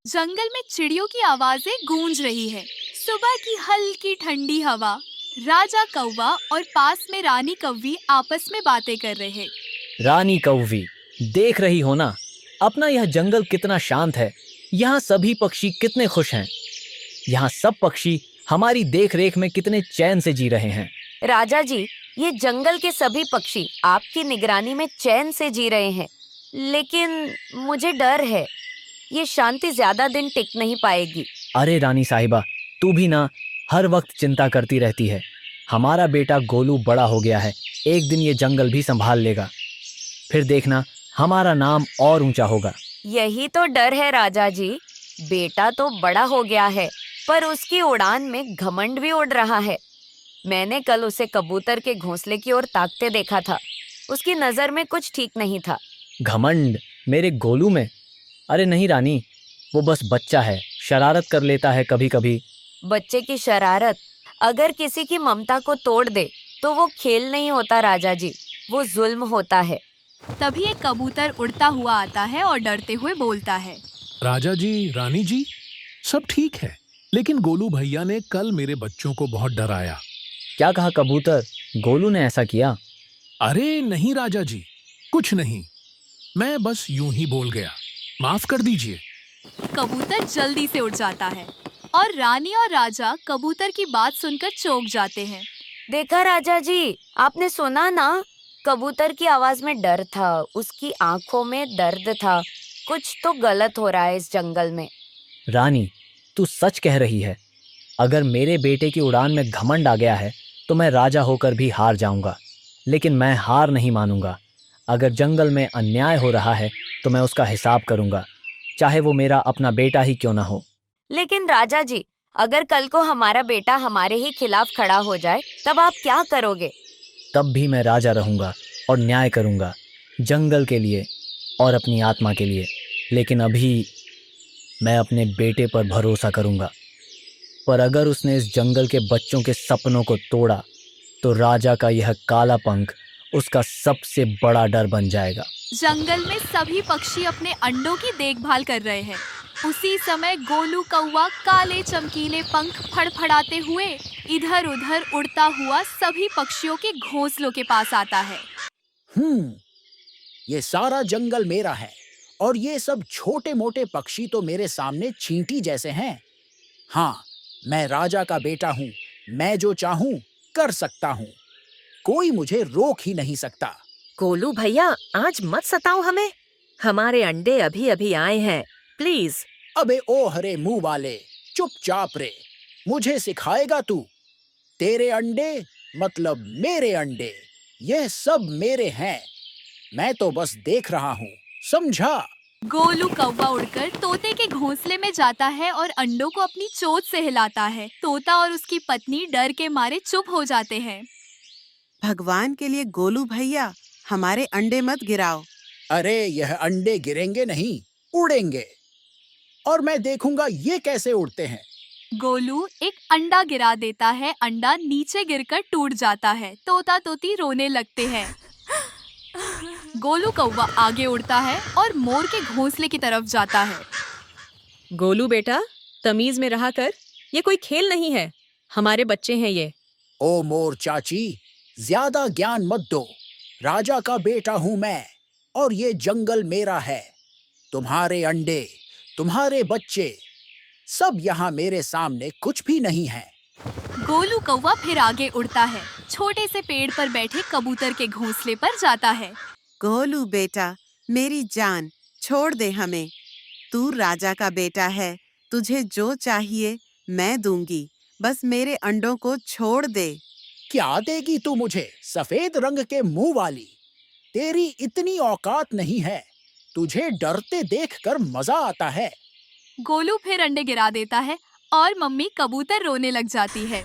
जंगल में चिड़ियों की आवाजें गूंज रही है। सुबह की हल्की ठंडी हवा, राजा कौवा और पास में रानी कौवी आपस में बातें कर रहे हैं। रानी कौवी, देख रही हो ना, अपना यह जंगल कितना शांत है। यहाँ सभी पक्षी कितने खुश हैं। यहाँ सब पक्षी हमारी देख रेख में कितने चैन से जी रहे हैं। राजा जी, ये जंगल के सभी पक्षी आपकी निगरानी में चैन से जी रहे हैं, लेकिन मुझे डर है, ये शांति ज्यादा दिन टिक नहीं पाएगी। अरे रानी साहिबा, तू भी ना हर वक्त चिंता करती रहती है। हमारा बेटा गोलू बड़ा हो गया है, एक दिन ये जंगल भी संभाल लेगा। फिर देखना, हमारा नाम और ऊंचा होगा। यही तो डर है राजा जी। बेटा तो बड़ा हो गया है, पर उसकी उड़ान में घमंड भी उड़ रहा है। मैंने कल उसे कबूतर के घोंसले की ओर ताकते देखा था। उसकी नजर में कुछ ठीक नहीं था। घमंड मेरे गोलू में? अरे नहीं रानी, वो बस बच्चा है, शरारत कर लेता है कभी कभी। बच्चे की शरारत अगर किसी की ममता को तोड़ दे तो वो खेल नहीं होता राजा जी, वो जुल्म होता है। तभी एक कबूतर उड़ता हुआ आता है और डरते हुए बोलता है। राजा जी, रानी जी, सब ठीक है, लेकिन गोलू भैया ने कल मेरे बच्चों को बहुत डराया। क्या कहा कबूतर? गोलू ने ऐसा किया? अरे नहीं राजा जी, कुछ नहीं, मैं बस यूं ही बोल गया, माफ कर दीजिए। कबूतर जल्दी से उड़ जाता है और रानी और राजा कबूतर की बात सुनकर चौंक जाते हैं। देखा राजा जी, आपने सुना ना? कबूतर की आवाज में डर था, उसकी आंखों में दर्द था। कुछ तो गलत हो रहा है इस जंगल में। रानी, तू सच कह रही है। अगर मेरे बेटे की उड़ान में घमंड आ गया है तो मैं राजा होकर भी हार जाऊंगा, लेकिन मैं हार नहीं मानूंगा। अगर जंगल में अन्याय हो रहा है तो मैं उसका हिसाब करूंगा, चाहे वो मेरा अपना बेटा ही क्यों ना हो। लेकिन राजा जी, अगर कल को हमारा बेटा हमारे ही खिलाफ खड़ा हो जाए तब आप क्या करोगे? तब भी मैं राजा रहूंगा और न्याय करूंगा, जंगल के लिए और अपनी आत्मा के लिए। लेकिन अभी मैं अपने बेटे पर भरोसा करूंगा। पर अगर उसने इस जंगल के बच्चों के सपनों को तोड़ा तो राजा का यह काला पंख उसका सबसे बड़ा डर बन जाएगा। जंगल में सभी पक्षी अपने अंडों की देखभाल कर रहे हैं। उसी समय गोलू कौवा काले चमकीले पंख फड़फड़ाते हुए इधर उधर उड़ता हुआ सभी पक्षियों के घोंसलों के पास आता है। ये सारा जंगल मेरा है और ये सब छोटे मोटे पक्षी तो मेरे सामने चींटी जैसे हैं। हाँ, मैं राजा का बेटा हूँ, मैं जो चाहूँ कर सकता हूँ, कोई मुझे रोक ही नहीं सकता। गोलू भैया, आज मत सताओ हमें, हमारे अंडे अभी अभी आए हैं, प्लीज। अबे ओ हरे मुंह वाले, चुपचाप रे, मुझे सिखाएगा तू? तेरे अंडे मतलब मेरे अंडे, यह सब मेरे हैं, मैं तो बस देख रहा हूँ, समझा? गोलू कौवा उड़कर तोते के घोंसले में जाता है और अंडों को अपनी चोंच से हिलाता है। तोता और उसकी पत्नी डर के मारे चुप हो जाते हैं। भगवान के लिए गोलू भैया, हमारे अंडे मत गिराओ। अरे यह अंडे गिरेंगे नहीं, उड़ेंगे, और मैं देखूंगा ये कैसे उड़ते हैं। गोलू एक अंडा गिरा देता है, अंडा नीचे गिरकर टूट जाता है। तोता तोती रोने लगते हैं। गोलू कौवा आगे उड़ता है और मोर के घोंसले की तरफ जाता है। गोलू बेटा, तमीज में रहा कर, ये कोई खेल नहीं है, हमारे बच्चे हैं ये। ओ मोर चाची, ज्यादा ज्ञान मत दो, राजा का बेटा हूँ मैं और ये जंगल मेरा है। तुम्हारे अंडे, तुम्हारे बच्चे, सब यहाँ मेरे सामने कुछ भी नहीं है। गोलू कौवा फिर आगे उड़ता है, छोटे से पेड़ पर बैठे कबूतर के घोंसले पर जाता है। गोलू बेटा, मेरी जान, छोड़ दे हमें। तू राजा का बेटा है, तुझे जो चाहिए मैं दूंगी, बस मेरे अंडों को छोड़ दे। क्या देगी तू मुझे, सफेद रंग के मुंह वाली? तेरी इतनी औकात नहीं है, तुझे डरते देखकर मजा आता है। गोलू फिर अंडे गिरा देता है और मम्मी कबूतर रोने लग जाती है।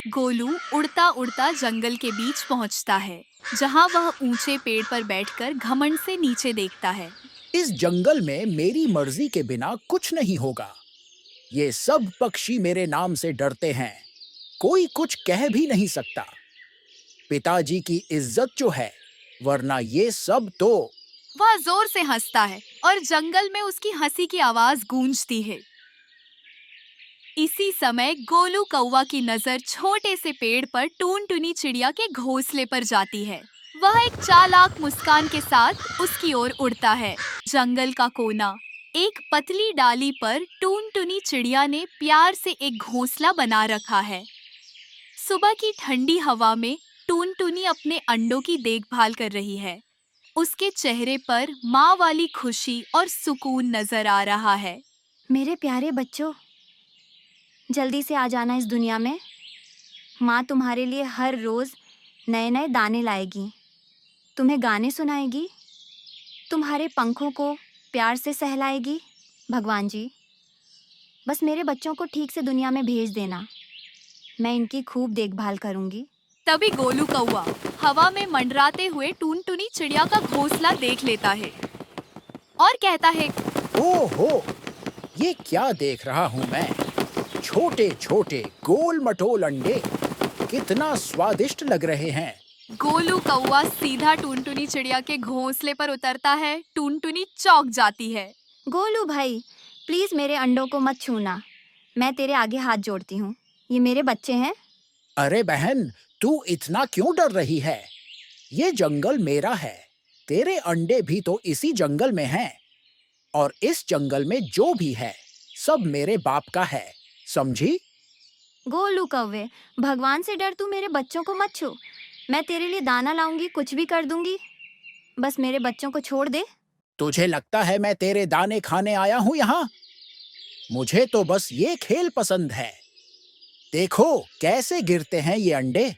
गोलू उड़ता उड़ता जंगल के बीच पहुंचता है, जहां वह ऊंचे पेड़ पर बैठकर घमंड से नीचे देखता है। इस जंगल में मेरी मर्जी के बिना कुछ नहीं होगा। ये सब पक्षी मेरे नाम से डरते हैं, कोई कुछ कह भी नहीं सकता। पिताजी की इज्जत जो है, वरना ये सब तो। वह जोर से हंसता है और जंगल में उसकी हंसी की आवाज गूंजती है। इसी समय गोलू कौवा की नजर छोटे से पेड़ पर टूनटुनी चिड़िया के घोंसले पर जाती है। वह एक चालाक मुस्कान के साथ उसकी ओर उड़ता है। जंगल का कोना, एक पतली डाली पर टूनटुनी चिड़िया ने प्यार से एक घोंसला बना रखा है। सुबह की ठंडी हवा में टूनटुनी अपने अंडों की देखभाल कर रही है। उसके चेहरे पर माँ वाली खुशी और सुकून नजर आ रहा है। मेरे प्यारे बच्चों, जल्दी से आ जाना इस दुनिया में। माँ तुम्हारे लिए हर रोज़ नए नए दाने लाएगी, तुम्हें गाने सुनाएगी, तुम्हारे पंखों को प्यार से सहलाएगी। भगवान जी, बस मेरे बच्चों को ठीक से दुनिया में भेज देना, मैं इनकी खूब देखभाल करूँगी। तभी गोलू कौवा हवा में मंडराते हुए टूनटुनी चिड़िया का घोंसला देख लेता है और कहता है, ओहो, ये क्या देख रहा हूँ मैं? छोटे छोटे गोल मटोल अंडे, कितना स्वादिष्ट लग रहे हैं। गोलू कौवा सीधा टूनटुनी चिड़िया के घोंसले पर उतरता है। टूनटुनी चौंक जाती है। गोलू भाई, प्लीज़ मेरे अंडों को मत छूना, मैं तेरे आगे हाथ जोड़ती हूँ, ये मेरे बच्चे हैं। अरे बहन, तू इतना क्यों डर रही है? ये जंगल मेरा है। तेरे अंडे भी तो इसी जंगल में हैं। और इस जंगल में जो भी है सब मेरे बाप का है, समझी? गोलू कौवे, भगवान से डर, तू मेरे बच्चों को मत छू, मैं तेरे लिए दाना लाऊंगी, कुछ भी कर दूंगी, बस मेरे बच्चों को छोड़ दे। तुझे लगता है मैं तेरे दाने खाने आया हूँ यहाँ? मुझे तो बस ये खेल पसंद है। देखो कैसे गिरते हैं ये अंडे,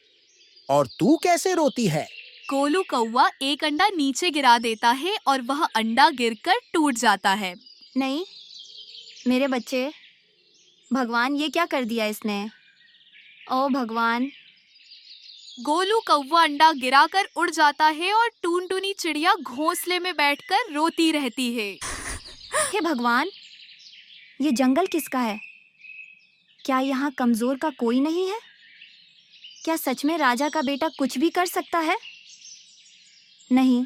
और तू कैसे रोती है। गोलू कौवा एक अंडा नीचे गिरा देता है और वह अंडा गिरकर टूट जाता है। नहीं मेरे बच्चे, भगवान ये क्या कर दिया इसने? ओ भगवान। गोलू कौवा अंडा गिराकर उड़ जाता है और टूनटुनी चिड़िया घोंसले में बैठकर रोती रहती है। हे भगवान, ये जंगल किसका है? क्या यहाँ कमजोर का कोई नहीं है? क्या सच में राजा का बेटा कुछ भी कर सकता है? नहीं,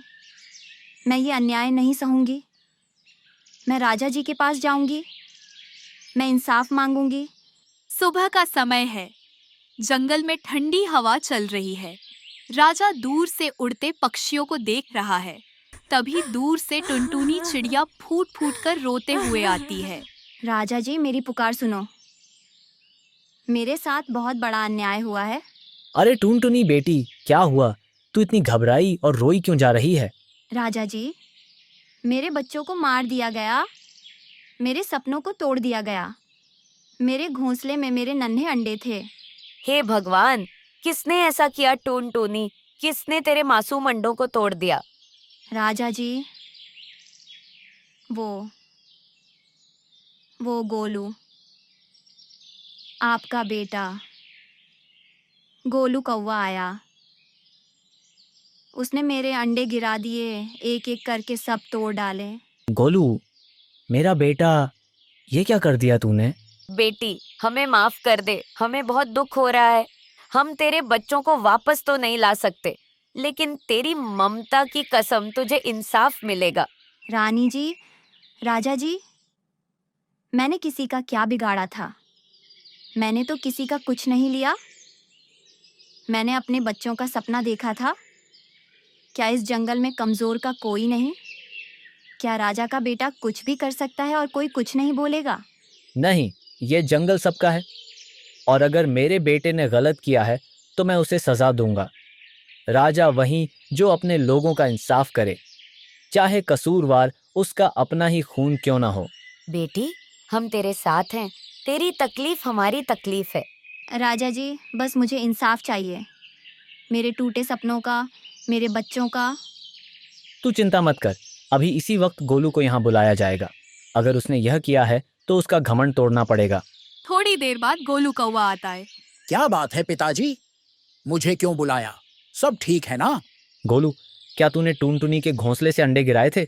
मैं ये अन्याय नहीं सहूंगी। मैं राजा जी के पास जाऊंगी, मैं इंसाफ मांगूंगी। सुबह का समय है। जंगल में ठंडी हवा चल रही है। राजा दूर से उड़ते पक्षियों को देख रहा है। तभी दूर से टुनटुनी चिड़िया फूट फूट कर रोते हुए आती है। राजा जी, मेरी पुकार सुनो, मेरे साथ बहुत बड़ा अन्याय हुआ है। अरे टूनटुनी बेटी, क्या हुआ? तू इतनी घबराई और रोई क्यों जा रही है? राजा जी, मेरे बच्चों को मार दिया गया, मेरे सपनों को तोड़ दिया गया। मेरे घोंसले में मेरे नन्हे अंडे थे। हे भगवान, किसने ऐसा किया टूनटूनी? किसने तेरे मासूम अंडों को तोड़ दिया? राजा जी, वो गोलू, आपका बेटा गोलू कौवा आया। उसने मेरे अंडे गिरा दिए, एक एक करके सब तोड़ डाले। गोलू, मेरा बेटा, ये क्या कर दिया तूने? बेटी, हमें माफ कर दे, हमें बहुत दुख हो रहा है। हम तेरे बच्चों को वापस तो नहीं ला सकते, लेकिन तेरी ममता की कसम तुझे इंसाफ मिलेगा। रानी जी, राजा जी, मैंने किसी का क्या बिगाड़ा था? मैंने तो किसी का कुछ नहीं लिया। मैंने अपने बच्चों का सपना देखा था। क्या इस जंगल में कमज़ोर का कोई नहीं? क्या राजा का बेटा कुछ भी कर सकता है और कोई कुछ नहीं बोलेगा? नहीं, ये जंगल सबका है, और अगर मेरे बेटे ने गलत किया है तो मैं उसे सजा दूंगा। राजा वही जो अपने लोगों का इंसाफ करे, चाहे कसूरवार उसका अपना ही खून क्यों ना हो। बेटी, हम तेरे साथ हैं, तेरी तकलीफ हमारी तकलीफ है। राजा जी, बस मुझे इंसाफ चाहिए, मेरे टूटे सपनों का, मेरे बच्चों का। तू चिंता मत कर, अभी इसी वक्त गोलू को यहाँ बुलाया जाएगा। अगर उसने यह किया है तो उसका घमंड तोड़ना पड़ेगा। थोड़ी देर बाद गोलू कौवा आता है। क्या बात है पिताजी, मुझे क्यों बुलाया? सब ठीक है ना? गोलू, क्या तूने टूनटुनी के घोंसले से अंडे गिराए थे?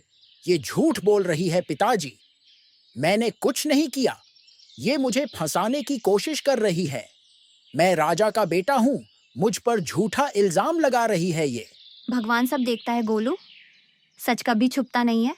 ये झूठ बोल रही है पिताजी, मैंने कुछ नहीं किया। ये मुझे फंसाने की कोशिश कर रही है। मैं राजा का बेटा हूँ, मुझ पर झूठा इल्जाम लगा रही है ये। भगवान सब देखता है गोलू, सच कभी छुपता नहीं है।